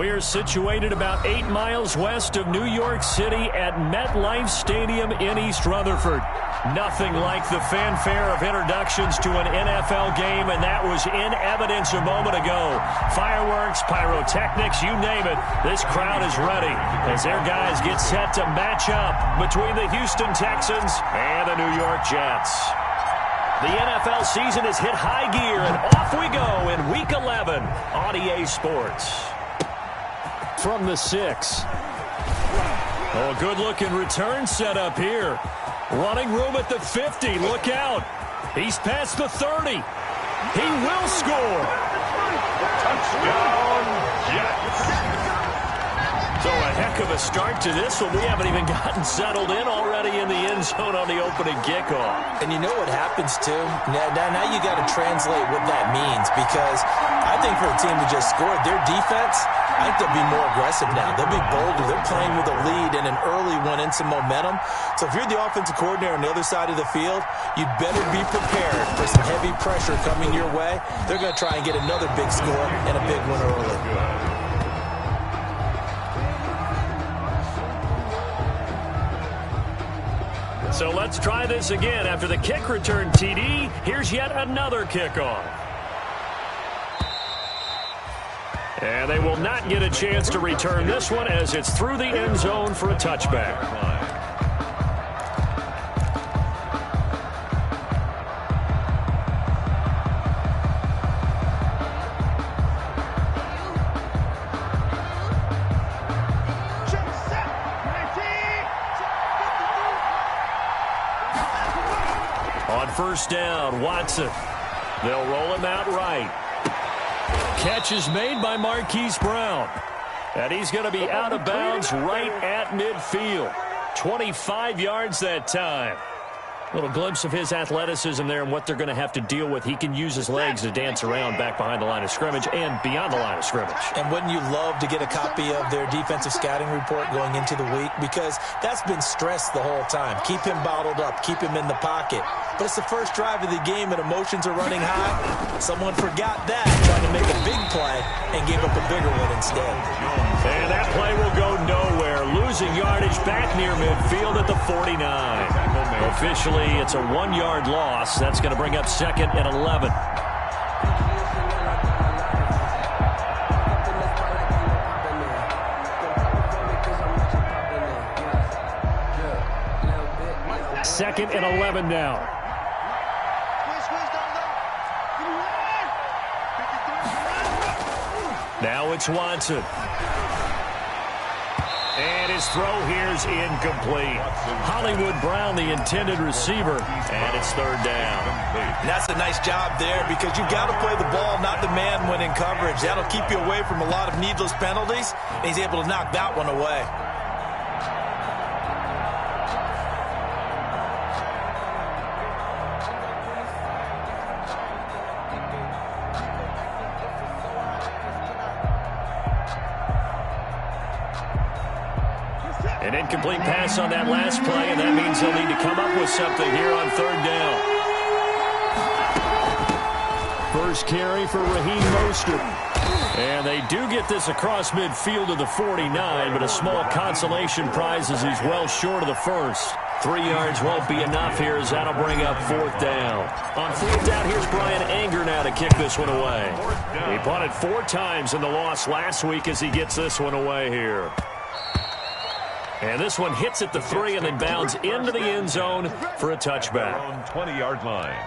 We're situated about 8 miles west of New York City at MetLife Stadium in East Rutherford. Nothing like the fanfare of introductions to an NFL game, and that was in evidence a moment ago. Fireworks, pyrotechnics, you name it. This crowd is ready as their guys get set to match up between the Houston Texans and the New York Jets. The NFL season has hit high gear, and off we go in Week 11 on EA Sports. From the 6. Oh, good-looking return set up here. Running room at the 50. Look out. He's past the 30. He will score. Touchdown, Jets. So a heck of a start to this one. We haven't even gotten settled in already in the end zone on the opening kickoff. And you know what happens, too? Now you got to translate what that means, because I think for a team to just score, their defense, I think they'll be more aggressive now. They'll be bolder. They're playing with a lead and an early one and some momentum. So if you're the offensive coordinator on the other side of the field, you'd better be prepared for some heavy pressure coming your way. They're going to try and get another big score and a big one early. So let's try this again. After the kick return TD, here's yet another kickoff. And they will not get a chance to return this one as it's through the end zone for a touchback. On first down, Watson. They'll roll him out right. Catch is made by Marquise Brown. And he's going to be out of bounds right at midfield. 25 yards that time. A little glimpse of his athleticism there and what they're going to have to deal with. He can use his legs to dance around back behind the line of scrimmage and beyond the line of scrimmage. And wouldn't you love to get a copy of their defensive scouting report going into the week? Because that's been stressed the whole time. Keep him bottled up. Keep him in the pocket. But it's the first drive of the game and emotions are running high. Someone forgot that, trying to make a big play and gave up a bigger one instead. And that play will go nowhere. Losing yardage back near midfield at the 49. Officially, it's a 1-yard loss. That's going to bring up 2nd and 11. Second and 11 now. Now it's Watson. And his throw here's incomplete. Hollywood Brown, the intended receiver, and it's 3rd down. And that's a nice job there, because you've got to play the ball, not the man when in coverage. That'll keep you away from a lot of needless penalties, and he's able to knock that one away. An incomplete pass on that last play, and that means they'll need to come up with something here on 3rd down. First carry for Raheem Mostert. And they do get this across midfield to the 49, but a small consolation prize as he's well short of the first. 3 yards won't be enough here as that'll bring up 4th down. On 4th down, here's Brian Anger now to kick this one away. He punted 4 times in the loss last week as he gets this one away here. And this one hits at the 3 and then bounds into the end zone for a touchback. On 20-yard line.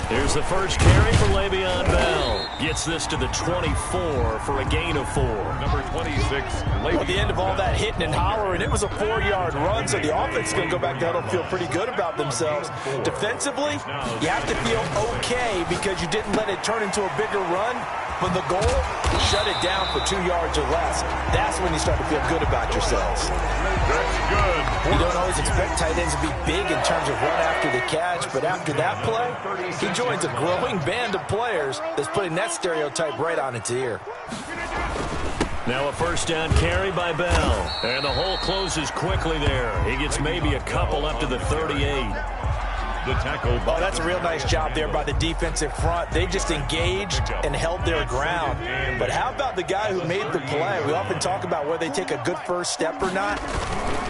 Here's the first carry for Le'Veon Bell. Gets this to the 24 for a gain of 4. Number 26, Well, at the end of all that hitting and hollering, it was a 4-yard run, so the offense is going to go back there and feel pretty good about themselves. Defensively, you have to feel okay because you didn't let it turn into a bigger run. But the goal, shut it down for 2 yards or less. That's when you start to feel good about yourselves. That's good. You don't always expect tight ends to be big in terms of run after the catch, but after that play, he joins a growing band of players that's putting that stereotype right on its ear. Now a first down carry by Bell. And the hole closes quickly there. He gets maybe a couple up to the 38. The tackle by that's a real nice job there by the defensive front. They just engaged and held their ground. But how about the guy who made the play? We often talk about whether they take a good first step or not.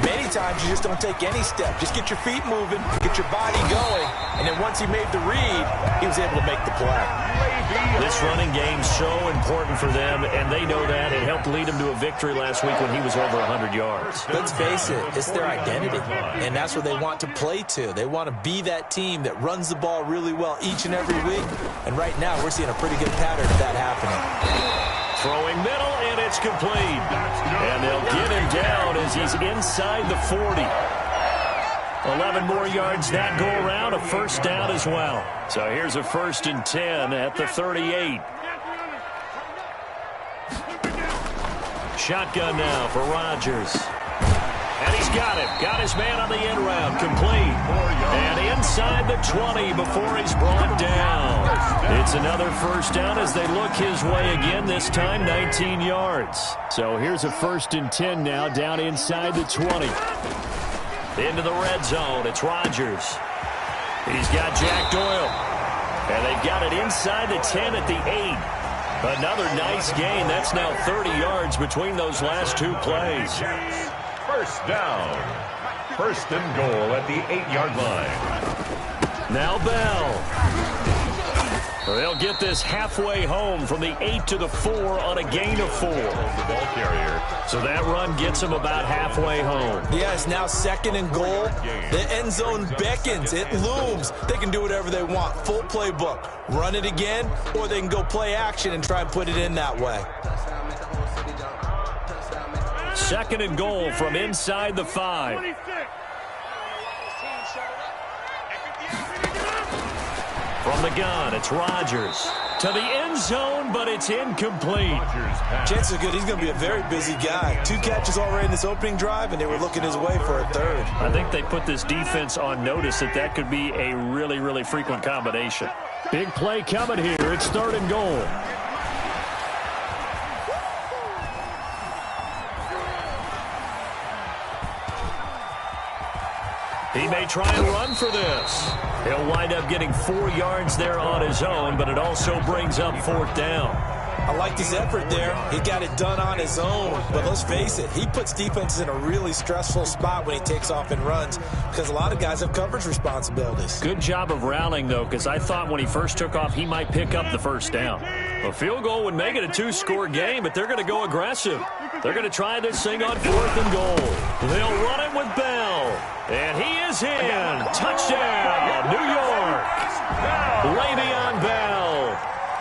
Many times you just don't take any step. Just get your feet moving, get your body going, and then once he made the read, he was able to make the play. This running game's so important for them, and they know that. It helped lead them to a victory last week when he was over 100 yards. Let's face it, it's their identity, and that's what they want to play to. They want to be that team that runs the ball really well each and every week, and right now we're seeing a pretty good pattern of that happening. Throwing middle, and it's complete. And they'll get him down as he's inside the 40. 11 more yards that go around, a first down as well. So here's a 1st and 10 at the 38. Shotgun now for Rodgers. And he's got him. Got his man on the end route. Complete. And inside the 20 before he's brought down. It's another first down as they look his way again, this time 19 yards. So here's a 1st and 10 now, down inside the 20. Into the red zone. It's Rodgers. He's got Jack Doyle. And they've got it inside the 10 at the 8. Another nice gain. That's now 30 yards between those last two plays. first down. 1st and goal at the 8-yard line. Now Bell. They'll get this halfway home from the 8 to the 4 on a gain of 4. The ball carrier. So that run gets them about halfway home. Yeah, it's now 2nd and goal. The end zone beckons. It looms. They can do whatever they want. Full playbook. Run it again, or they can go play action and try and put it in that way. 2nd and goal from inside the 5. From the gun, it's Rodgers. To the end zone, but it's incomplete. Chances are good he's going to be a very busy guy. 2 catches already in this opening drive, and they were looking his way for a 3rd. I think they put this defense on notice that that could be a really, really frequent combination. Big play coming here. It's 3rd and goal. He may try and run for this. He'll wind up getting 4 yards there on his own, but it also brings up 4th down. I liked his effort there. He got it done on his own. But let's face it, he puts defenses in a really stressful spot when he takes off and runs because a lot of guys have coverage responsibilities. Good job of rallying, though, because I thought when he first took off, he might pick up the 1st down. A field goal would make it a 2-score game, but they're going to go aggressive. They're going to try this thing on 4th and goal. They'll run it with Bell. And he is in. Touchdown, New York. Le'Veon Bell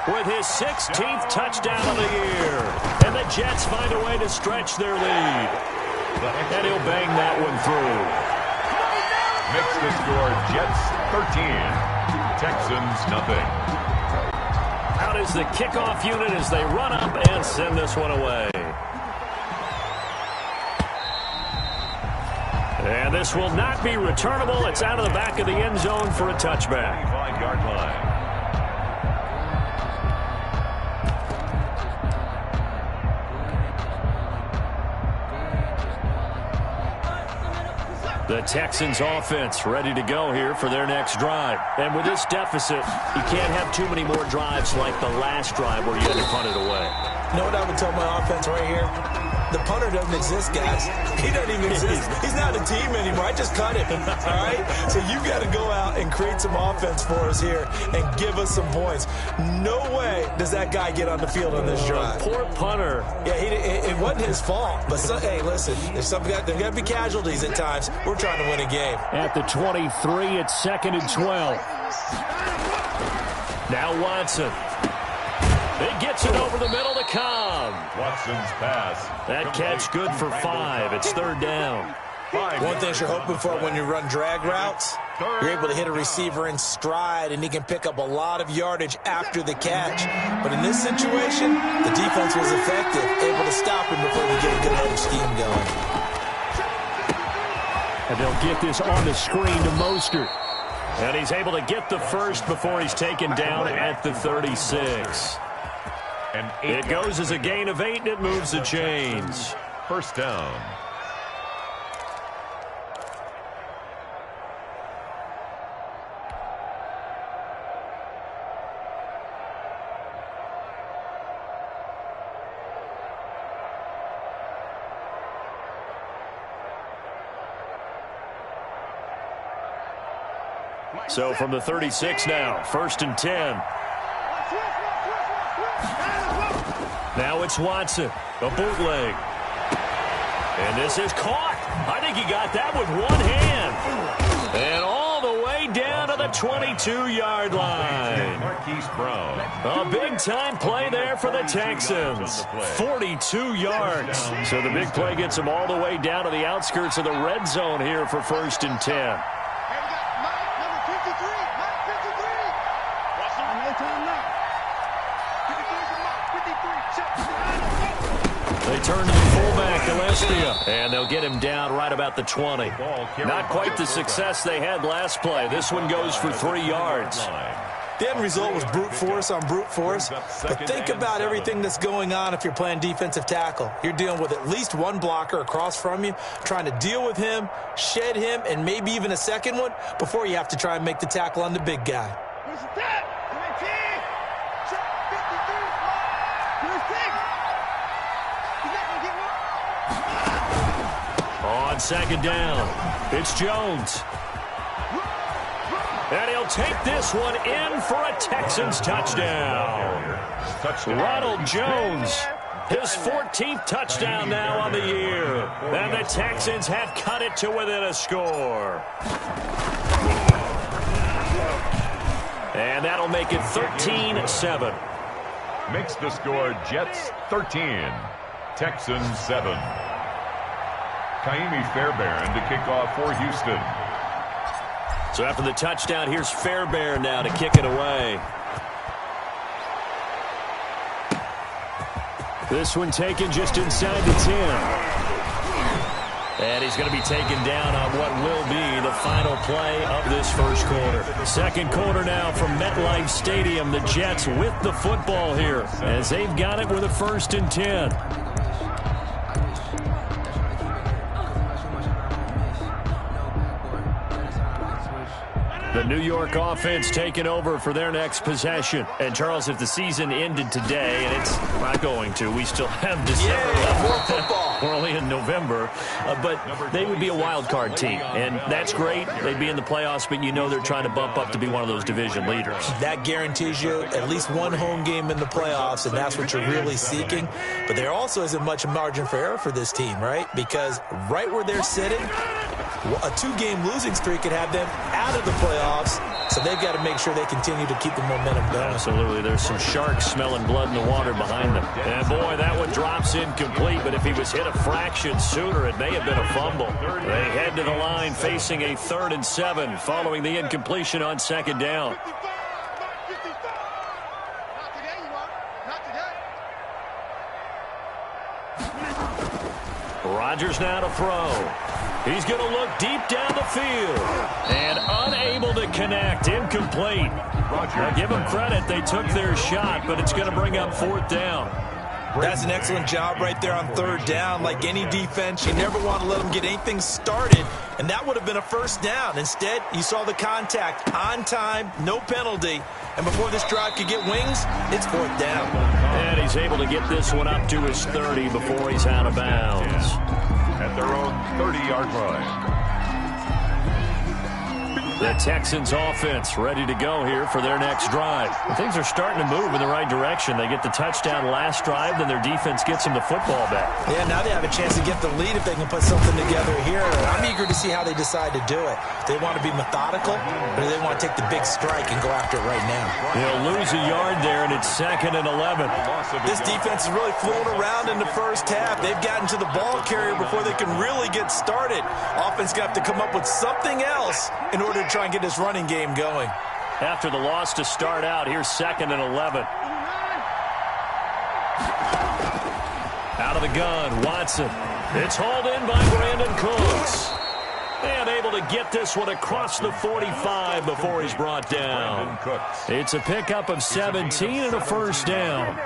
with his 16th touchdown of the year. And the Jets find a way to stretch their lead. And he'll bang that one through. Makes the score Jets 13. Texans nothing. Out is the kickoff unit as they run up and send this one away. And this will not be returnable. It's out of the back of the end zone for a touchback. 5-yard line. The Texans offense ready to go here for their next drive. And with this deficit, you can't have too many more drives like the last drive where you had to punt it away. You know what I would tell my offense right here? The punter doesn't exist, guys. He doesn't even exist. He's not a team anymore. I just cut him, all right? So you got to go out and create some offense for us here and give us some points. No way does that guy get on the field on this drive. Poor punter. Yeah, it wasn't his fault. But, hey, listen, there's got to be casualties at times. We're trying to win a game. At the 23, it's 2nd and 12. Now Watson. It gets it over the middle to Cobb. Watson's pass. That catch good for 5. It's 3rd down. One thing you're hoping for when you run drag routes, you're able to hit a receiver in stride, and he can pick up a lot of yardage after the catch. But in this situation, the defense was effective, able to stop him before he get a good head of steam going. And they'll get this on the screen to Mostert. And he's able to get the 1st before he's taken down at the 36. It goes as a gain of 8, and it moves the chains. First down. So from the 36 now, 1st and 10. Now it's Watson, a bootleg. And this is caught. I think he got that with one hand. And all the way down to the 22-yard line. A big-time play there for the Texans. 42 yards. So the big play gets him all the way down to the outskirts of the red zone here for 1st and 10. They turn to the fullback, Gillespie, and they'll get him down right about the 20. Not quite the success they had last play. This one goes for 3 yards. The end result was brute force on brute force, but think about everything that's going on if you're playing defensive tackle. You're dealing with at least one blocker across from you, trying to deal with him, shed him, and maybe even a second one before you have to try and make the tackle on the big guy. On 2nd down, it's Jones. And he'll take this one in for a Texans touchdown. Ronald Jones, his 14th touchdown now on the year. And the Texans have cut it to within a score. And that'll make it 13-7. Makes the score Jets 13, Texans 7. Kaimi Fairbairn to kick off for Houston. So after the touchdown, here's Fairbairn now to kick it away. This one taken just inside the 10. And he's going to be taken down on what will be the final play of this first quarter. Second quarter now from MetLife Stadium. The Jets with the football here as they've got it with a 1st and 10. The New York offense taking over for their next possession. And, Charles, if the season ended today, and it's not going to, we still have December left. We're only in November. But they would be a wild card team. And that's great. They'd be in the playoffs, but you know they're trying to bump up to be one of those division leaders. That guarantees you at least one home game in the playoffs, and that's what you're really seeking. But there also isn't much margin for error for this team, right? Because right where they're sitting, a 2-game losing streak could have them out of the playoffs, so they've got to make sure they continue to keep the momentum going. Absolutely. There's some sharks smelling blood in the water behind them. And, boy, that one drops incomplete, but if he was hit a fraction sooner, it may have been a fumble. They head to the line facing a 3rd and 7 following the incompletion on 2nd down. Rodgers now to throw. He's going to look deep down the field and unable to connect. Incomplete. Now give them credit. They took their shot, but it's going to bring up 4th down. That's an excellent job right there on 3rd down. Like any defense, you never want to let them get anything started, and that would have been a 1st down. Instead, you saw the contact on time, no penalty, and before this drive could get wings, it's 4th down. And he's able to get this one up to his 30 before he's out of bounds. At their own 30-yard line. The Texans offense ready to go here for their next drive. Things are starting to move in the right direction. They get the touchdown last drive, then their defense gets them the football back. Yeah, now they have a chance to get the lead if they can put something together here. I'm eager to see how they decide to do it. They want to be methodical, or they want to take the big strike and go after it right now. They'll lose a yard there, and it's 2nd and 11. This defense is really flown around in the first half. They've gotten to the ball carrier before they can really get started. Offense got to come up with something else in order to try and get this running game going. After the loss to start out, here's 2nd and 11. Out of the gun, Watson. It's hauled in by Brandon Cooks. And able to get this one across the 45 before he's brought down. It's a pickup of 17 and a 1st down.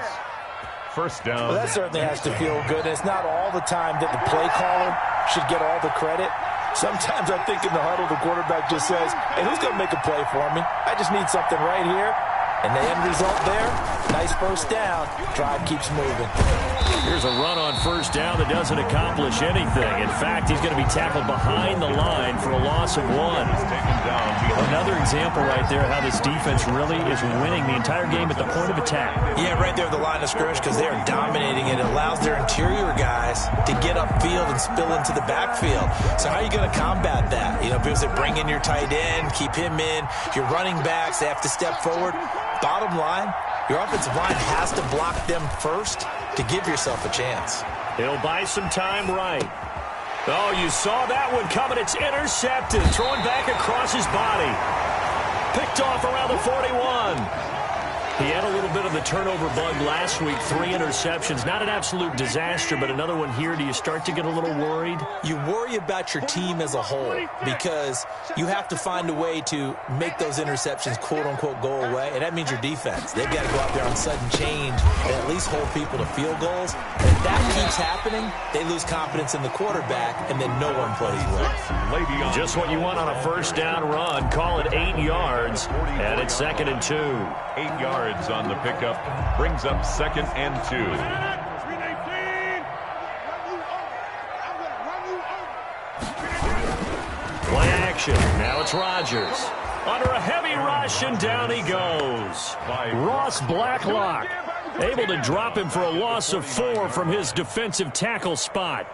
First down. Well, that certainly has to feel good. It's not all the time that the play caller should get all the credit. Sometimes I think in the huddle, the quarterback just says, hey, who's going to make a play for me? I just need something right here. And the end result there, nice first down. Drive keeps moving. Here's a run on first down that doesn't accomplish anything. In fact, he's going to be tackled behind the line for a loss of 1. Another example right there how this defense really is winning the entire game at the point of attack. Yeah, right there at the line of scrimmage because they are dominating it. It allows their interior guys to get upfield and spill into the backfield. So how are you going to combat that? You know, because they bring in your tight end, keep him in. Your running backs, they have to step forward. Bottom line, your offensive line has to block them first to give yourself a chance. He'll buy some time right. Oh, you saw that one coming. It's intercepted. Throwing back across his body. Picked off around the 41. He had a little bit of the turnover bug last week. 3 interceptions. Not an absolute disaster, but another one here. Do you start to get a little worried? You worry about your team as a whole because you have to find a way to make those interceptions, quote-unquote, go away, and that means your defense. They've got to go out there on sudden change and at least hold people to field goals. And if that keeps happening, they lose confidence in the quarterback, and then no one plays well. Just what you want on a first down run. Call it 8 yards, and it's 2nd and 2. 8 yards on the pickup. Brings up 2nd and 2. Play action. Now it's Rodgers. Under a heavy rush, and down he goes. Ross Blacklock able to drop him for a loss of 4 from his defensive tackle spot.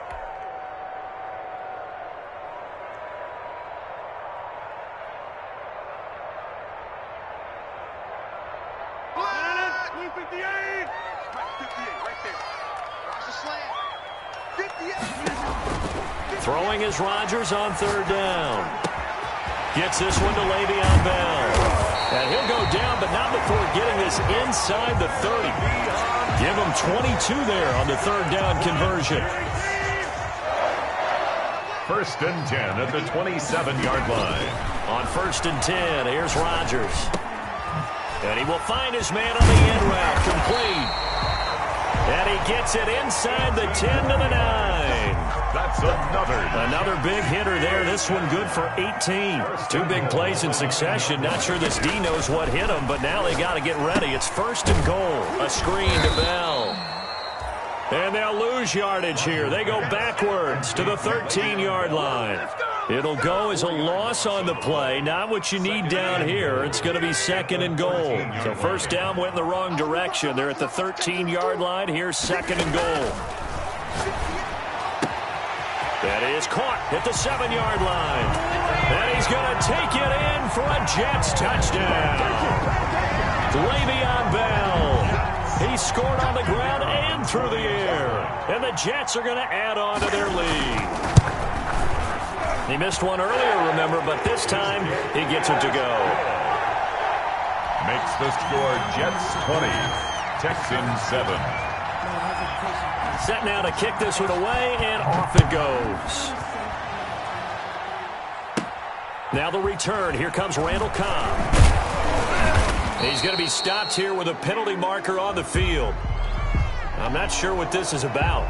Throwing is Rodgers on 3rd down. Gets this one to Le'Veon Bell. And he'll go down, but not before getting this inside the 30. Give him 22 there on the 3rd down conversion. 1st and 10 at the 27-yard line. On 1st and 10, here's Rodgers. And he will find his man on the end route, complete. And he gets it inside the 10 to the 9. That's another big hitter there. This one good for 18. 2 big plays in succession. Not sure this D knows what hit him, but now they got to get ready. It's 1st and goal. A screen to Bell. And they'll lose yardage here. They go backwards to the 13-yard line. It'll go as a loss on the play. Not what you need down here. It's going to be 2nd and goal. So first down went in the wrong direction. They're at the 13-yard line. Here's 2nd and goal. That is caught at the 7-yard line. And he's going to take it in for a Jets touchdown. Le'Veon Bell. He scored on the ground and through the air. And the Jets are going to add on to their lead. He missed one earlier, remember, but this time he gets it to go. Makes the score Jets 20, Texans 7. Set now to kick this one away, and off it goes. Now the return. Here comes Randall Cobb. He's going to be stopped here with a penalty marker on the field. I'm not sure what this is about.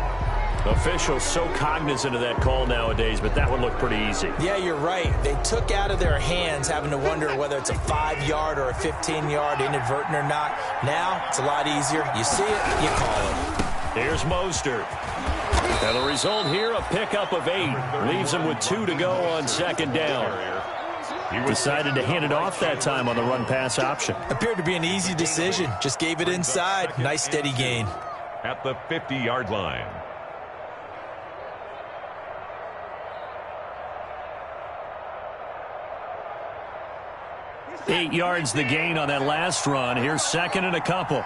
Officials so cognizant of that call nowadays, but that one looked pretty easy. Yeah, you're right. They took out of their hands having to wonder whether it's a 5-yard or a 15-yard, inadvertent or not. Now, it's a lot easier. You see it, you call it. Here's Mostert. And the result here, a pickup of 8. Leaves him with 2 to go on 2nd down. He decided to hand it off that time on the run-pass option. Appeared to be an easy decision. Just gave it inside. Nice steady gain. At the 50-yard line. Eight yards the gain on that last run. Here's 2nd and a couple.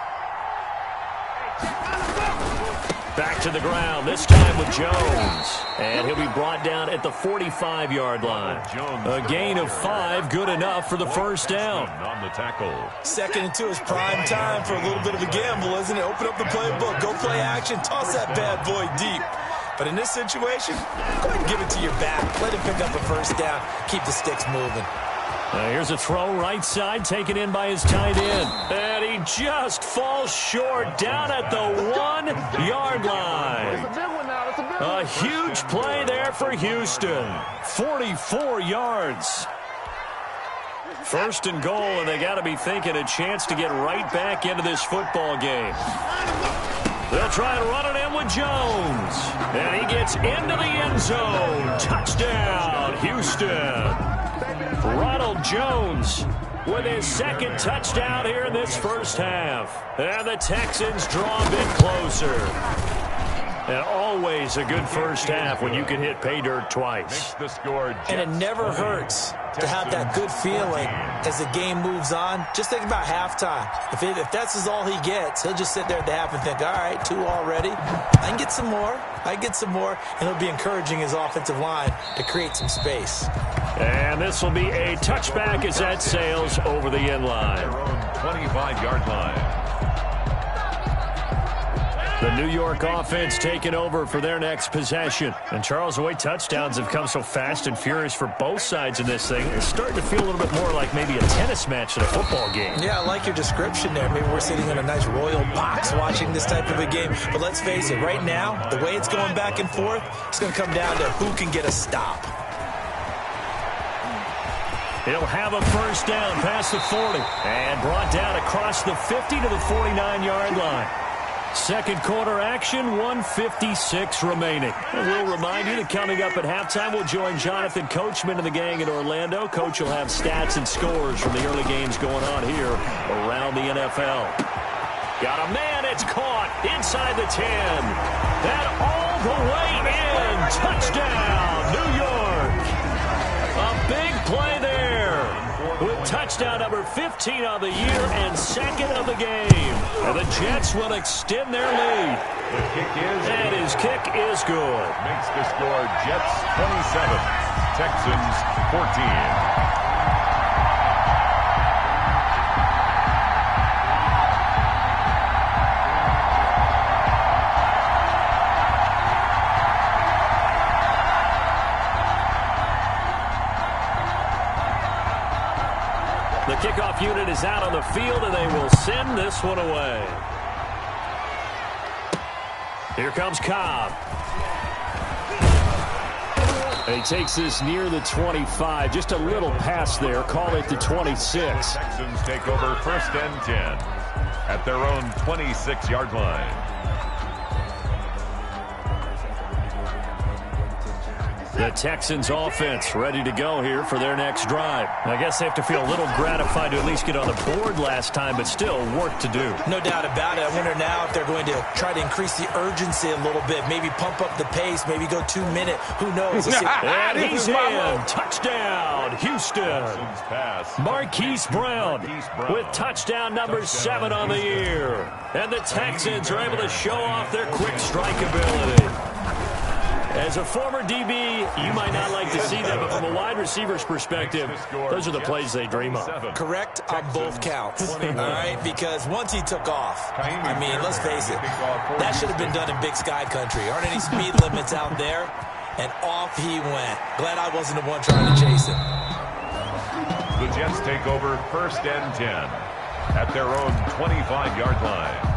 Back to the ground, this time with Jones. And he'll be brought down at the 45-yard line. A gain of 5, good enough for the first down. On the tackle. 2nd and 2 is prime time for a little bit of a gamble, isn't it? Open up the playbook, go play action, toss that bad boy deep. But in this situation, go ahead and give it to your back. Let him pick up a first down, keep the sticks moving. Here's a throw right side, taken in by his tight end. And he just falls short down at the 1-yard line. A huge play there for Houston. 44 yards. First and goal, and they got to be thinking a chance to get right back into this football game. They'll try and run it in with Jones. And he gets into the end zone. Touchdown, Houston. Ronald Jones with his second touchdown here in this first half. And the Texans draw a bit closer. And always a good first half when you can hit pay dirt twice. And it never hurts to have that good feeling as the game moves on. Just think about halftime. If that's all he gets, he'll just sit there at the half and think, all right, 2 already. I can get some more. And it'll be encouraging his offensive line to create some space. And this will be a touchback as that sails over the end line. Their own 25-yard line. The New York offense taking over for their next possession. And Charles, the way touchdowns have come so fast and furious for both sides in this thing, it's starting to feel a little bit more like maybe a tennis match than a football game. Yeah, I like your description there. Maybe we're sitting in a nice royal box watching this type of a game. But let's face it, right now, the way it's going back and forth, it's going to come down to who can get a stop. He'll have a first down past the 40 and brought down across the 50 to the 49-yard line. Second quarter action, 1:56 remaining. And we'll remind you that coming up at halftime, we'll join Jonathan Coachman and the gang in Orlando. Coach will have stats and scores from the early games going on here around the NFL. Got a man, it's caught inside the 10. And all the way in. Touchdown, New York. A big play there with touchdown number 15 on the year and second of the game. And the Jets will extend their lead. And his kick is good. Makes the score Jets 27, Texans 14. The kickoff unit is out on the field, and they will send this one away. Here comes Cobb. And he takes this near the 25. Just a little pass there. Call it the 26. Texans take over first and 10 at their own 26-yard line. The Texans offense ready to go here for their next drive. I guess they have to feel a little gratified to at least get on the board last time, but still work to do. No doubt about it. I wonder now if they're going to try to increase the urgency a little bit, maybe pump up the pace, maybe go 2-minute. Who knows? And he's in. Touchdown, Houston. Marquise Brown with touchdown number 7 on the year. And the Texans are able to show off their quick strike ability. As a former DB, you might not like to see that, but from a wide receiver's perspective, those are the plays they dream of. Correct on both counts, all right? Because once he took off, I mean, let's face it, that should have been done in Big Sky country. Aren't any speed limits out there? And off he went. Glad I wasn't the one trying to chase him. The Jets take over first and 10 at their own 25-yard line.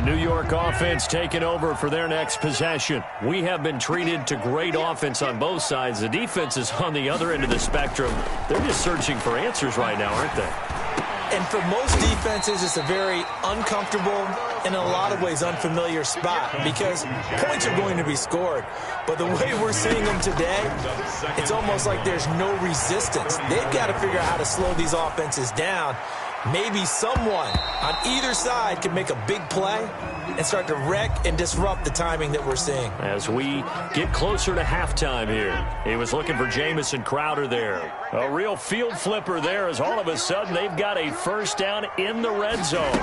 New York offense taking over for their next possession. We have been treated to great offense on both sides. The defense is on the other end of the spectrum. They're just searching for answers right now, aren't they? And for most defenses, it's a very uncomfortable and in a lot of ways unfamiliar spot because points are going to be scored. But the way we're seeing them today, it's almost like there's no resistance. They've got to figure out how to slow these offenses down. maybe someone on either side can make a big play and start to wreck and disrupt the timing that we're seeing. As we get closer to halftime here, he was looking for Jamison Crowder there. A real field flipper there as all of a sudden they've got a first down in the red zone.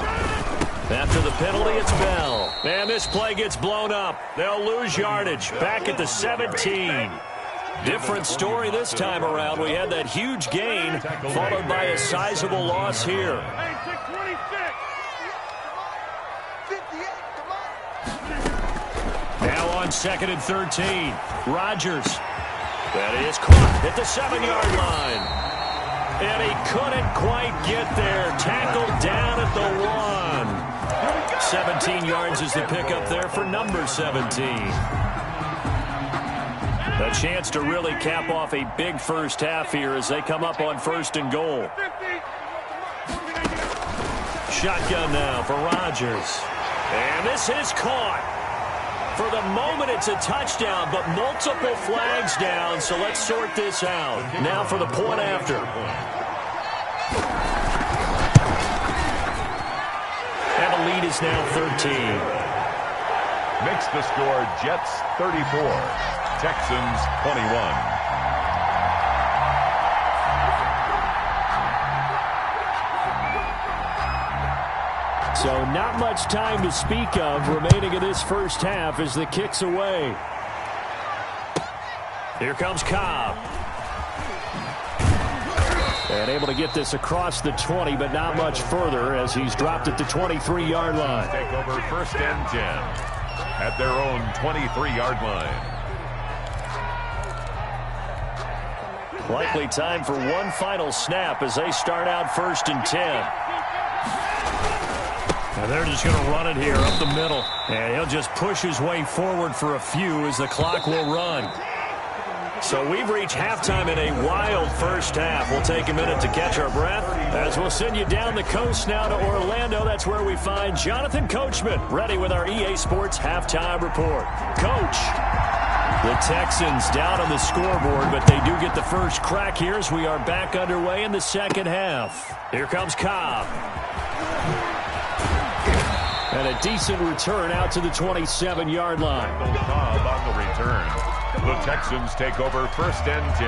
After the penalty, it's Bell. And this play gets blown up. They'll lose yardage back at the 17. Different story this time around. We had that huge gain followed by a sizable loss here. Now on 2nd and 13. Rodgers. That is caught at the 7-yard line. And he couldn't quite get there. Tackled down at the 1. 17 yards is the pickup there for number 17. A chance to really cap off a big first half here as they come up on 1st and goal. Shotgun now for Rodgers. And this is caught. For the moment, it's a touchdown, but multiple flags down, so let's sort this out. Now for the point after. And the lead is now 13. Makes the score Jets 34, Texans 21. So not much time to speak of remaining in this first half as the kick's away. Here comes Cobb. And able to get this across the 20, but not much further as he's dropped at the 23-yard line. Take over 1st and 10 at their own 23-yard line. Likely time for one final snap as they start out 1st and 10. And they're just going to run it here up the middle. And he'll just push his way forward for a few as the clock will run. So we've reached halftime in a wild first half. We'll take a minute to catch our breath as we'll send you down the coast now to Orlando. That's where we find Jonathan Coachman ready with our EA Sports halftime report. Coach, the Texans down on the scoreboard, but they do get the first crack here as we are back underway in the second half. Here comes Cobb. And a decent return out to the 27-yard line. Cobb on the return. The Texans take over 1st and 10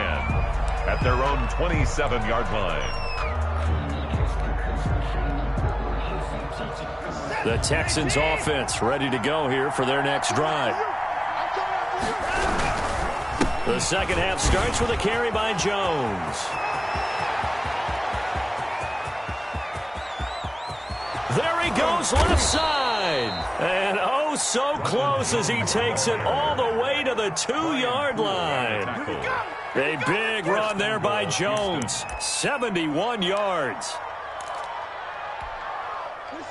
at their own 27-yard line. The Texans offense ready to go here for their next drive. The second half starts with a carry by Jones. There he goes, left side. And oh, so close as he takes it all the way to the 2-yard line. A big run there by Jones. 71 yards.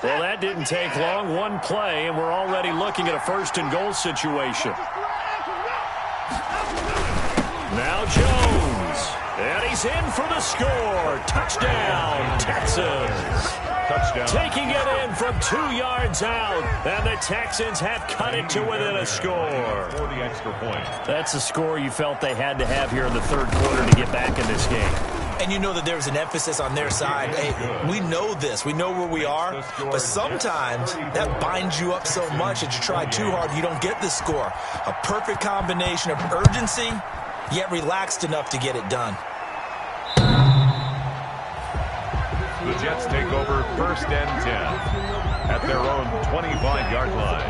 Well, that didn't take long. One play, and we're already looking at a 1st and goal situation. Now Jones. And he's in for the score. Touchdown, Texans. Touchdown. Taking it in from 2 yards out. And the Texans have cut it to within a score. For the extra point. That's the score you felt they had to have here in the 3rd quarter to get back in this game. And you know that there's an emphasis on their side. Hey, we know this. We know where we are. But sometimes that binds you up so much that you try too hard, you don't get the score. A perfect combination of urgency, yet relaxed enough to get it done. The Jets take over 1st and 10 at their own 25-yard line.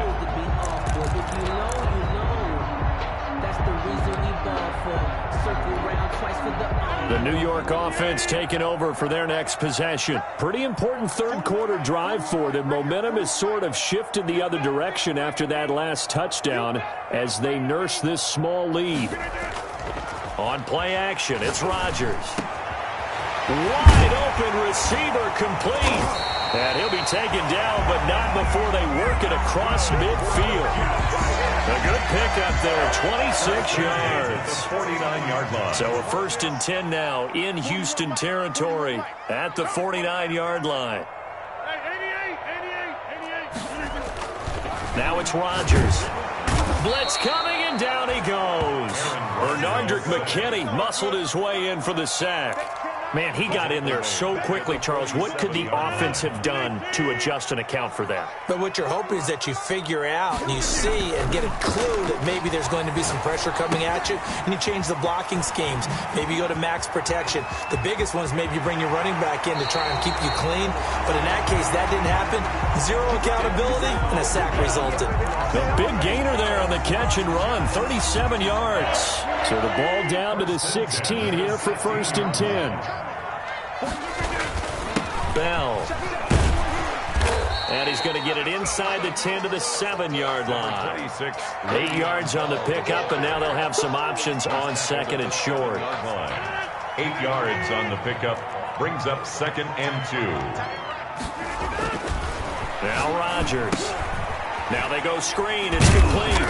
The New York offense taking over for their next possession. Pretty important 3rd quarter drive for them. Momentum has sort of shifted the other direction after that last touchdown as they nurse this small lead. On play action, it's Rodgers. Wide open receiver complete. And he'll be taken down, but not before they work it across midfield. A good pickup there, 26 yards. 49-yard line. So a 1st and 10 now in Houston territory at the 49-yard line. Now it's Rodgers. Blitz coming, and down he goes. Bernardrick McKinney muscled his way in for the sack. Man, he got in there so quickly, Charles. What could the offense have done to adjust and account for that? But what you're hoping is that you figure out and you see and get a clue that maybe there's going to be some pressure coming at you, and you change the blocking schemes. Maybe you go to max protection. The biggest one is maybe you bring your running back in to try and keep you clean. But in that case, that didn't happen. Zero accountability, and a sack resulted. The big gainer there on the catch and run, 37 yards. So the ball down to the 16 here for 1st and 10. Bell. And he's going to get it inside the 10 to the 7-yard line. 8 yards on the pickup, and now they'll have some options on 2nd and short. 8 yards on the pickup brings up 2nd and 2. Now Rodgers. Now they go screen. It's complete.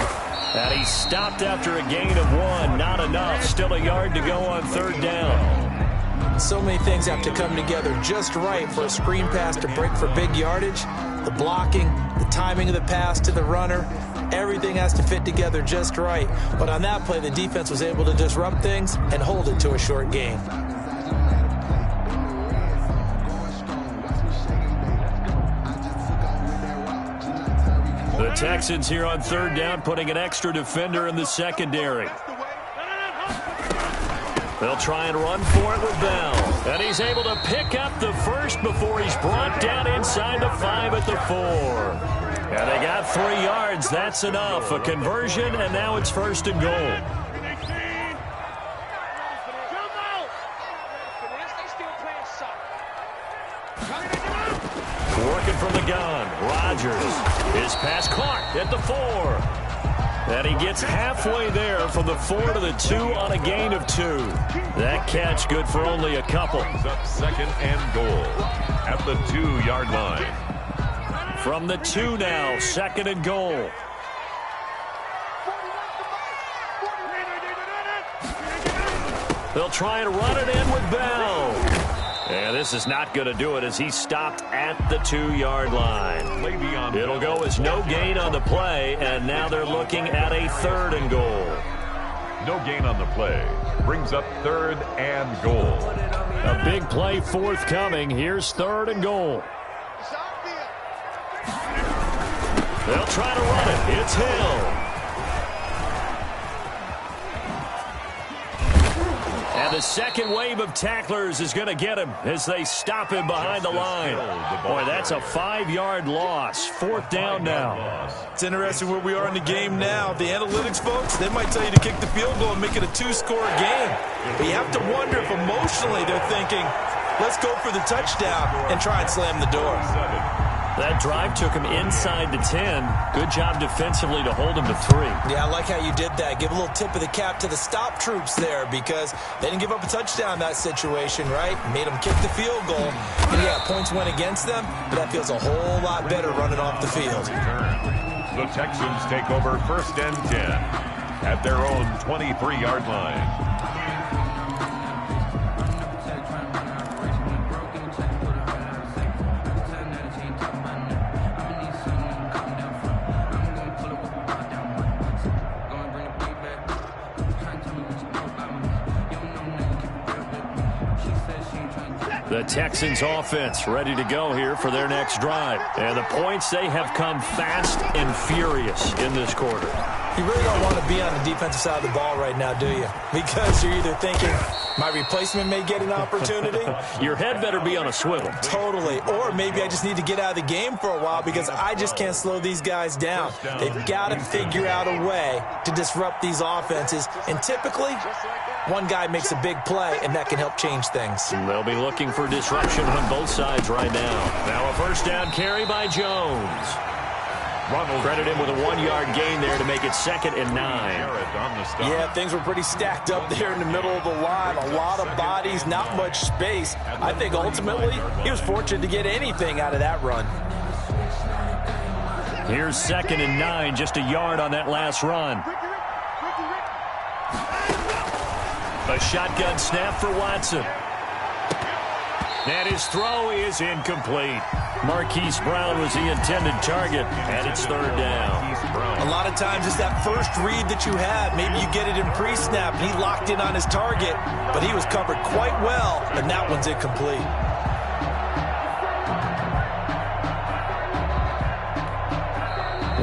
And he's stopped after a gain of 1. Not enough. Still a yard to go on 3rd down. So many things have to come together just right for a screen pass to break for big yardage. The blocking, the timing of the pass to the runner, everything has to fit together just right. But on that play, the defense was able to disrupt things and hold it to a short gain. The Texans here on 3rd down, putting an extra defender in the secondary. They'll try and run for it with Bell. And he's able to pick up the first before he's brought down inside the 5 at the 4. And they got 3 yards. That's enough. A conversion, and now it's 1st and goal. Working from the gun. Rodgers. His pass caught at the 4. And he gets halfway there from the 4 to the 2 on a gain of 2. That catch good for only a couple. Up 2nd and goal at the 2-yard line. From the 2 now, 2nd and goal. They'll try and run it in with Bell. And this is not going to do it as he's stopped at the 2-yard line. It'll go as no gain on the play, and now they're looking at a 3rd and goal. No gain on the play. Brings up 3rd and goal. A big play forthcoming. Here's 3rd and goal. They'll try to run it. It's Hill. And the second wave of tacklers is going to get him as they stop him behind the line. Boy, that's a 5-yard loss. 4th down now. It's interesting where we are in the game now. The analytics folks, they might tell you to kick the field goal and make it a 2-score game. But you have to wonder if emotionally they're thinking, let's go for the touchdown and try and slam the door. That drive took him inside the 10. Good job defensively to hold him to 3. Yeah, I like how you did that. Give a little tip of the cap to the stop troops there because they didn't give up a touchdown in that situation, right? Made them kick the field goal. And yeah, points went against them, but that feels a whole lot better running off the field. The Texans take over 1st and 10 at their own 23-yard line. The Texans offense ready to go here for their next drive. And the points, they have come fast and furious in this quarter. You really don't want to be on the defensive side of the ball right now, do you? Because you're either thinking, my replacement may get an opportunity. Your head better be on a swivel. Totally. Or maybe I just need to get out of the game for a while because I just can't slow these guys down. They've got to figure out a way to disrupt these offenses. And typically, one guy makes a big play, and that can help change things. They'll be looking for disruption on both sides right now. Now a 1st down carry by Jones. Credit him with a 1-yard gain there to make it 2nd and 9. Yeah, things were pretty stacked up there in the middle of the line. A lot of bodies, not much space. I think ultimately he was fortunate to get anything out of that run. Here's 2nd and 9, just a yard on that last run. A shotgun snap for Watson. And his throw is incomplete. Marquise Brown was the intended target, and it's third down. A lot of times it's that first read that you have. Maybe you get it in pre-snap, and he locked in on his target, but he was covered quite well, and that one's incomplete.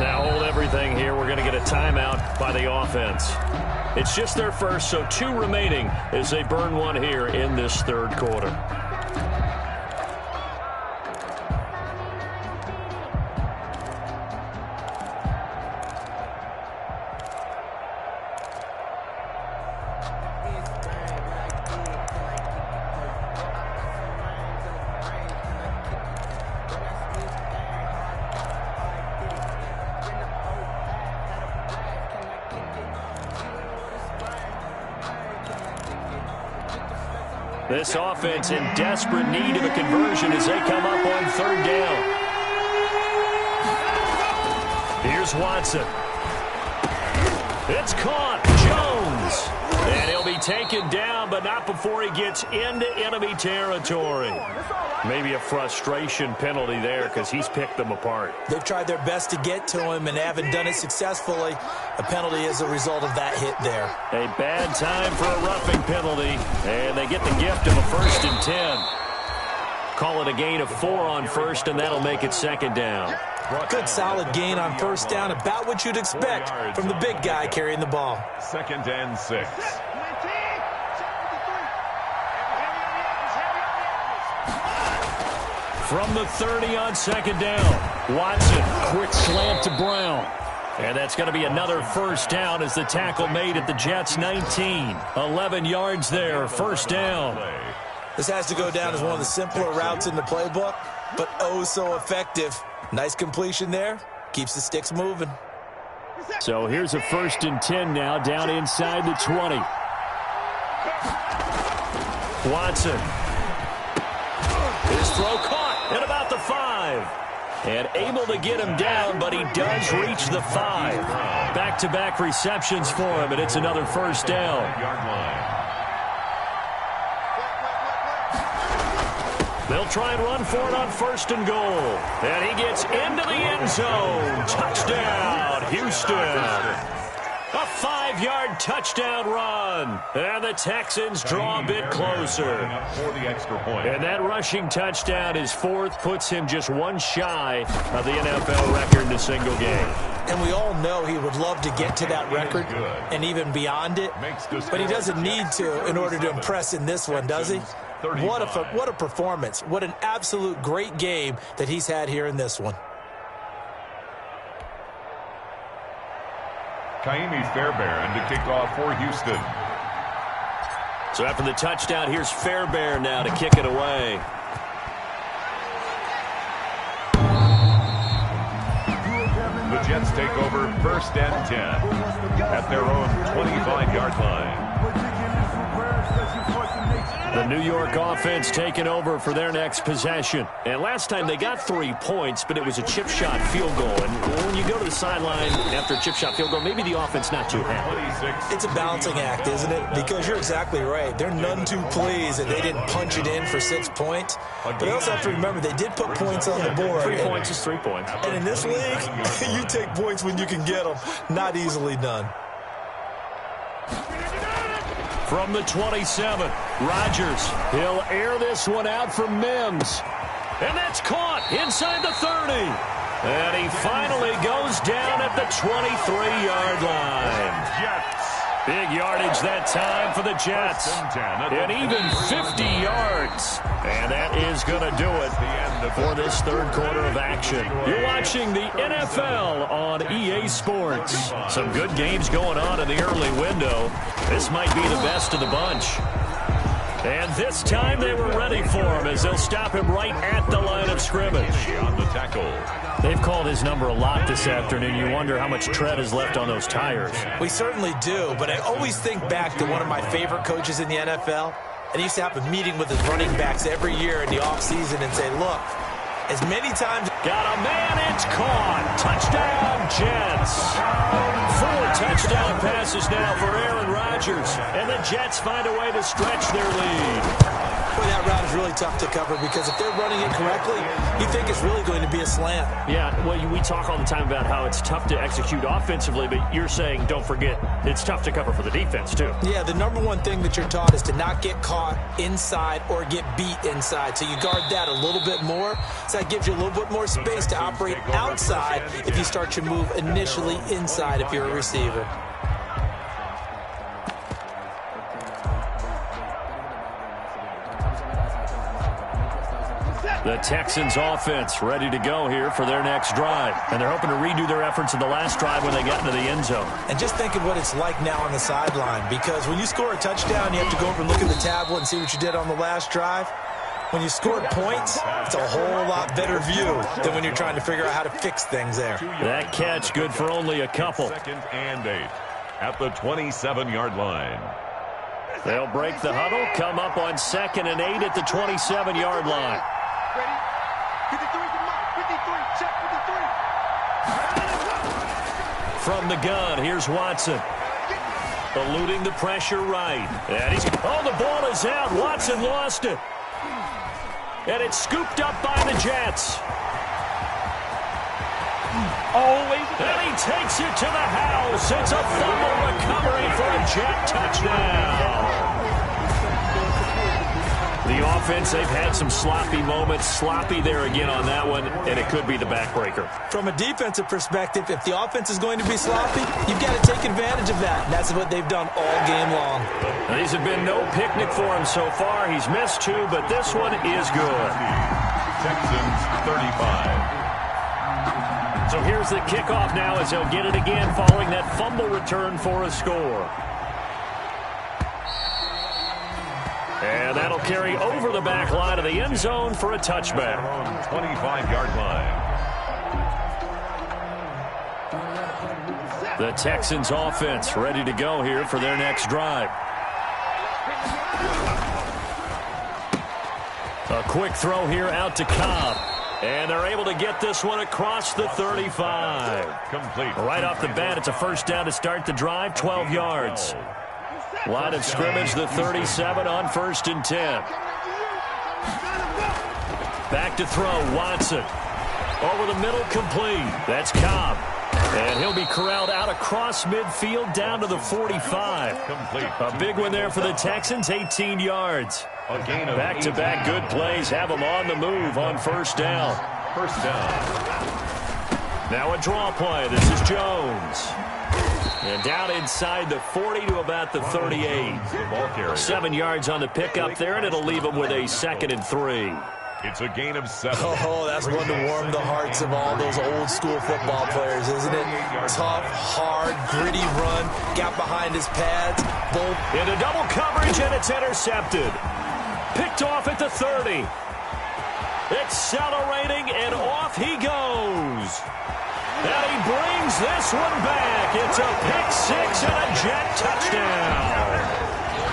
Now hold everything here. We're going to get a timeout by the offense. It's just their first, so 2 remaining as they burn one here in this third quarter. This offense in desperate need of a conversion as they come up on third down. Here's Watson. It's caught. Jones. And he'll be taken down, but not before he gets into enemy territory. Maybe a frustration penalty there because he's picked them apart. They've tried their best to get to him and haven't done it successfully. A penalty as a result of that hit there. A bad time for a roughing penalty, and they get the gift of a 1st and 10. Call it a gain of 4 on first, and that'll make it second down. Good solid gain on first down, about what you'd expect from the big guy carrying the ball. 2nd and 6. From the 30 on second down. Watson, quick slant to Brown. And that's going to be another first down as the tackle made at the Jets' 19. 11 yards there, first down. This has to go down as one of the simpler routes in the playbook, but oh so effective. Nice completion there. Keeps the sticks moving. So here's a 1st and 10 now, down inside the 20. Watson. His throw caught at about the 5. And able to get him down, but he does reach the 5. Back-to-back receptions for him, and it's another first down. They'll try and run for it on 1st and goal. And he gets into the end zone. Touchdown, Houston. A 5-yard touchdown run. And the Texans draw a bit closer. For the extra point. And that rushing touchdown is 4th, puts him just 1 shy of the NFL record in a single game. And we all know he would love to get to that record and even beyond it. But he doesn't need to in order to impress in this one, does he? What a performance. What an absolute great game that he's had here in this one. Kaimi Fairbairn to kick off for Houston. So after the touchdown, here's Fairbairn now to kick it away. The Jets take over 1st and 10 at their own 25-yard line. The New York offense taking over for their next possession. And last time they got 3 points, but it was a chip shot field goal. And when you go to the sideline after a chip shot field goal, maybe the offense not too happy. It's a balancing act, isn't it? Because you're exactly right. They're none too pleased that they didn't punch it in for 6 points. But they also have to remember they did put points on the board. 3 points is 3 points. And in this league, you take points when you can get them. Not easily done. From the 27, Rodgers. He'll air this one out for Mims. And that's caught inside the 30. And he finally goes down at the 23-yard line. Jets. Big yardage that time for the Jets. And even 50 yards. And that is going to do it for this third quarter of action. You're watching the NFL on EA Sports. Some good games going on in the early window. This might be the best of the bunch. And this time they were ready for him as they'll stop him right at the line of scrimmage. On the tackle. They've called his number a lot this afternoon. You wonder how much tread is left on those tires. We certainly do, but I always think back to one of my favorite coaches in the NFL. And he used to have a meeting with his running backs every year in the offseason and say, look, as many times Got a man, it's caught. Touchdown, Jets. 4 touchdown passes now for Aaron Rodgers. And the Jets find a way to stretch their lead. Boy, that route is really tough to cover because if they're running it correctly, you think it's really going to be a slant. Yeah, well, we talk all the time about how it's tough to execute offensively, but you're saying, don't forget, it's tough to cover for the defense, too. Yeah, the number one thing that you're taught is to not get caught inside or get beat inside. So you guard that a little bit more. So that gives you a little bit more space to operate outside if you start your move initially inside if you're a receiver. The Texans offense ready to go here for their next drive. And they're hoping to redo their efforts in the last drive when they got into the end zone. And just think of what it's like now on the sideline, because when you score a touchdown, you have to go over and look at the tablet and see what you did on the last drive. When you scored points, it's a whole lot better view than when you're trying to figure out how to fix things there. That catch good for only a couple. 2nd and 8 at the 27-yard line. They'll break the huddle, come up on 2nd and 8 at the 27-yard line. Ready? 53 to mark. 53. Check 53. From the gun, here's Watson. Eluding the pressure right. And the ball is out. Watson lost it. And it's scooped up by the Jets. And he takes it to the house. It's a fumble recovery for a Jet touchdown. The offense, they've had some sloppy moments. Sloppy there again on that one, and it could be the backbreaker. From a defensive perspective, if the offense is going to be sloppy, you've got to take advantage of that. And that's what they've done all game long. Now, these have been no picnic for him so far. He's missed 2, but this one is good. Texans 35. So here's the kickoff now as they'll get it again following that fumble return for a score. And that'll carry over the back line of the end zone for a touchback. 25-yard line. The Texans offense ready to go here for their next drive. A quick throw here out to Cobb. And they're able to get this one across the 35. Complete. Right off the bat, it's a first down to start the drive, 12 yards. Line of scrimmage, the 37 on 1st and 10. Back to throw, Watson. Over the middle, complete. That's Cobb. And he'll be corralled out across midfield down to the 45. Complete. A big one there for the Texans, 18 yards. A gain of Back-to-back good plays have them on the move on first down. First down. Now a draw play. This is Jones. And down inside the 40 to about the 38. The ball carrier. 7 yards on the pickup there, and it'll leave them with a 2nd and 3. It's a gain of 7. Oh, that's one to warm the hearts of all those old school football players, isn't it? Tough, hard, gritty run. Got behind his pads. Bolt into double coverage, and it's intercepted. Picked off at the 30. Accelerating, and off he goes. And he brings this one back. It's a pick-6 and a Jet touchdown.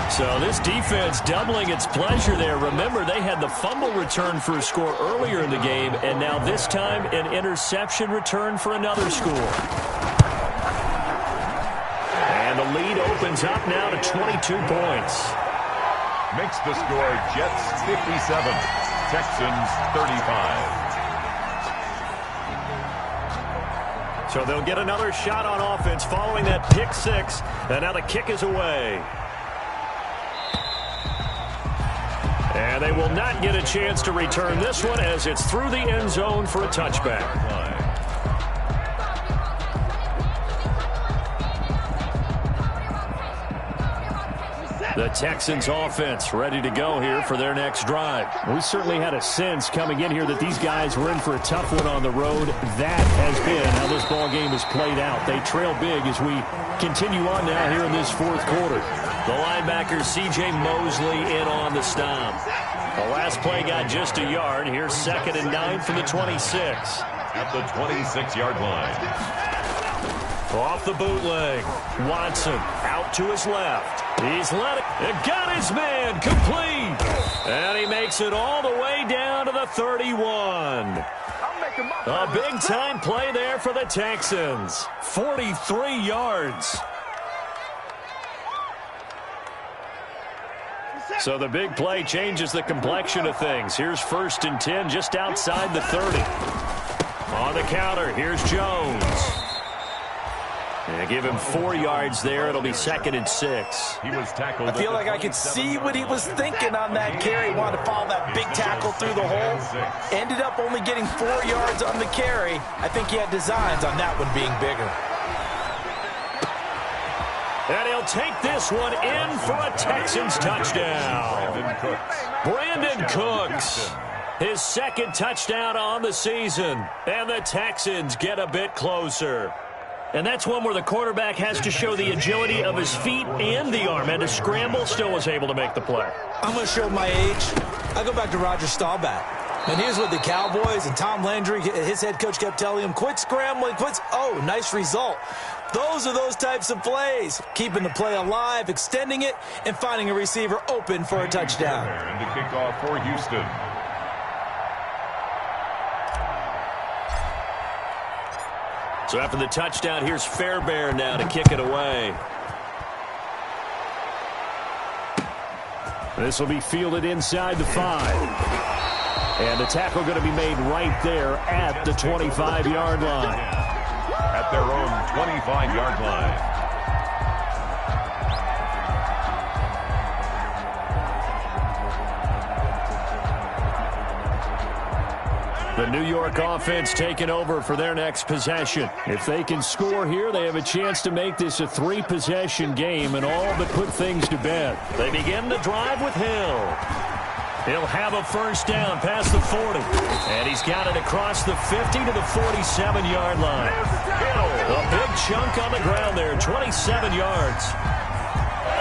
So this defense doubling its pleasure there. Remember, they had the fumble return for a score earlier in the game, and now this time an interception return for another score. And the lead opens up now to 22 points. Makes the score Jets 57, Texans 35. So they'll get another shot on offense following that pick-6, and now the kick is away. And they will not get a chance to return this one as it's through the end zone for a touchback. The Texans offense ready to go here for their next drive. We certainly had a sense coming in here that these guys were in for a tough one on the road. That has been how this ball game has played out. They trail big as we continue on now here in this 4th quarter. The linebacker C.J. Mosley in on the stop. The last play got just a yard. Here's 2nd and 9 from the 26. At the 26-yard line. Off the bootleg. Watson out to his left. He's let it. Got his man complete. And he makes it all the way down to the 31. I'm making my A big-time play there for the Texans. 43 yards. So the big play changes the complexion of things. Here's 1st and 10 just outside the 30. On the counter, here's Jones. And give him 4 yards there. It'll be 2nd and 6. He was tackled. I feel like I could see what he was thinking on that carry. He wanted to follow that big tackle through the hole. Ended up only getting 4 yards on the carry. I think he had designs on that one being bigger. And he'll take this one in for a Texans touchdown. Brandon Cooks. His 2nd touchdown on the season. And the Texans get a bit closer. And that's one where the quarterback has to show the agility of his feet and the arm. And to scramble, still was able to make the play. I'm going to show my age. I go back to Roger Staubach. And here's what the Cowboys and Tom Landry, his head coach, kept telling him, quit scrambling, quit. Oh, nice result. Those are those types of plays. Keeping the play alive, extending it, and finding a receiver open for a touchdown. And the kickoff for Houston. So after the touchdown, here's Fairbairn now to kick it away. This will be fielded inside the 5. And the tackle going to be made right there at the 25-yard line. At their own 25-yard line. The New York offense taking over for their next possession. If they can score here, they have a chance to make this a 3-possession game and all but put things to bed. They begin the drive with Hill. He'll have a 1st down past the 40. And he's got it across the 50 to the 47-yard line. A big chunk on the ground there, 27 yards.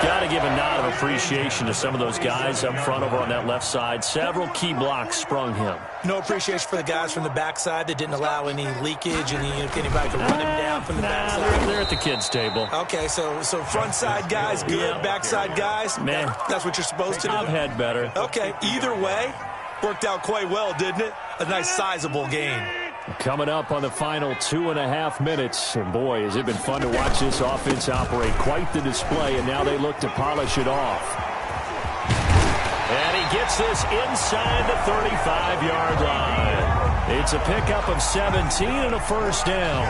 Got to give a nod of appreciation to some of those guys up front over on that left side. Several key blocks sprung him. No appreciation for the guys from the backside that didn't allow any leakage, anybody could run him down from the backside. They're at the kids' table. Okay, so front side guys good, backside guys, man, that's what you're supposed to do. I've had better. Okay, either way, worked out quite well, didn't it? A nice sizable gain. Coming up on the final 2.5 minutes. And boy, has it been fun to watch this offense operate. Quite the display, and now they look to polish it off. And he gets this inside the 35-yard line. It's a pickup of 17 and a 1st down.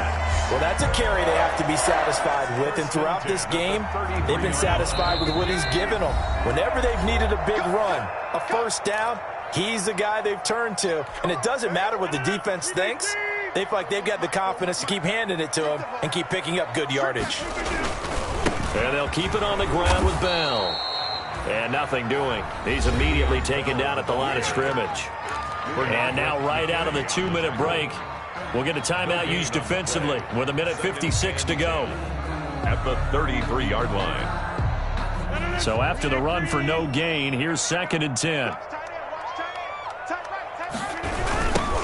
Well, that's a carry they have to be satisfied with. And throughout this game, they've been satisfied with what he's given them. Whenever they've needed a big run, a 1st down, he's the guy they've turned to. And it doesn't matter what the defense thinks. They feel like they've got the confidence to keep handing it to him and keep picking up good yardage. And they'll keep it on the ground with Bell. And nothing doing. He's immediately taken down at the line of scrimmage. And now right out of the 2-minute break, we'll get a timeout used defensively with 1:56 to go. At the 33-yard line. So after the run for no gain, here's 2nd and 10.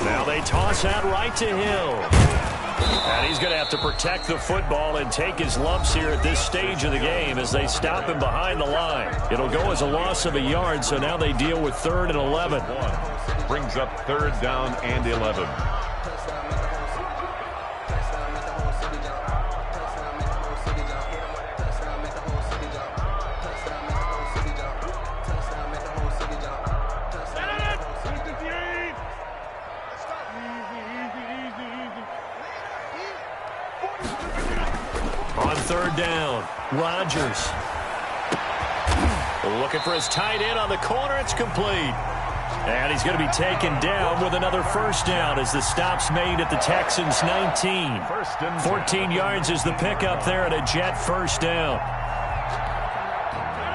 Now they toss out right to Hill. And he's going to have to protect the football and take his lumps here at this stage of the game as they stop him behind the line. It'll go as a loss of a yard, so now they deal with 3rd and 11. Brings up 3rd down and 11. On 3rd down, Rodgers. Looking for his tight end on the corner. It's complete. And he's going to be taken down with another 1st down as the stop's made at the Texans' 19. 14 yards is the pickup there at a Jet 1st down.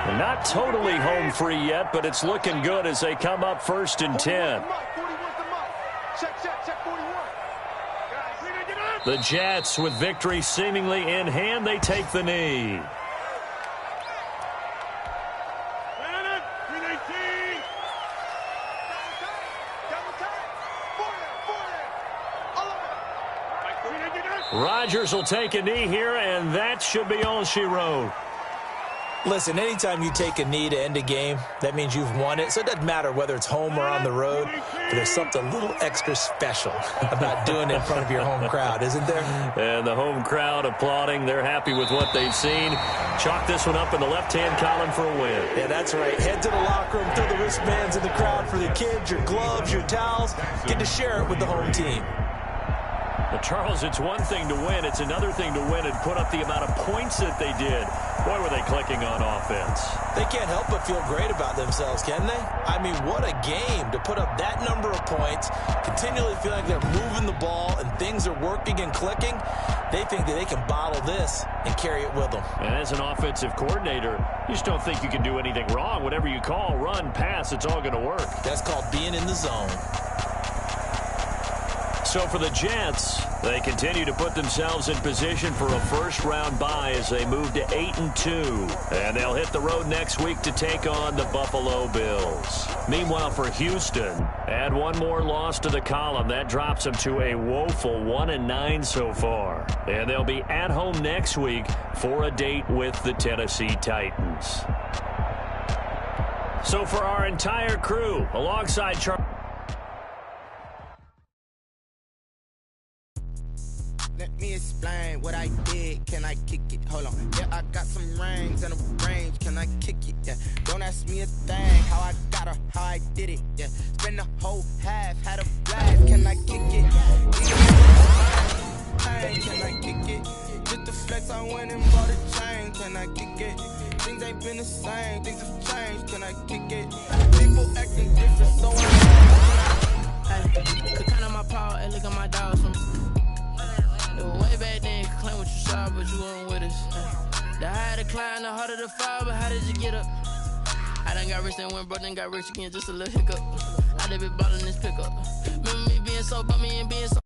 They're not totally home free yet, but it's looking good as they come up 1st and 10. The Jets, with victory seemingly in hand, they take the knee. Rodgers will take a knee here, and that should be all she wrote. Listen, anytime you take a knee to end a game, that means you've won it. So it doesn't matter whether it's home or on the road, but there's something a little extra special about doing it in front of your home crowd, isn't there? And the home crowd applauding. They're happy with what they've seen. Chalk this one up in the left-hand column for a win. Yeah, that's right. Head to the locker room, throw the wristbands in the crowd for the kids, your gloves, your towels. Get to share it with the home team. Well, Charles, it's one thing to win. It's another thing to win and put up the amount of points that they did. Boy, were they clicking on offense. They can't help but feel great about themselves, can they? I mean, what a game to put up that number of points, continually feel like they're moving the ball and things are working and clicking. They think that they can bottle this and carry it with them. And as an offensive coordinator, you just don't think you can do anything wrong. Whatever you call, run, pass, it's all going to work. That's called being in the zone. So for the Jets, they continue to put themselves in position for a first-round bye as they move to 8-2. And they'll hit the road next week to take on the Buffalo Bills. Meanwhile, for Houston, add one more loss to the column. That drops them to a woeful 1-9 so far. And they'll be at home next week for a date with the Tennessee Titans. So for our entire crew, alongside Charles. Let me explain what I did. Can I kick it? Hold on. Yeah, I got some rings and a range. Can I kick it? Yeah. Don't ask me a thing. How I got her, how I did it. Yeah. Spend the whole half, had a blast. Can I kick it? Hey, can I kick it? Just the flex, I went and bought a chain. Can I kick it? Things ain't been the same. Things have changed. Can I kick it? People acting different, so Hey, could count on my power and look at my dogs from. It was way back then, you could claim what you saw, but you weren't with us. The higher the climb, the harder the fall, but how did you get up? I done got rich and went broke, then got rich again, just a little hiccup. I done been ballin' this pickup. Remember me being so bummy and being so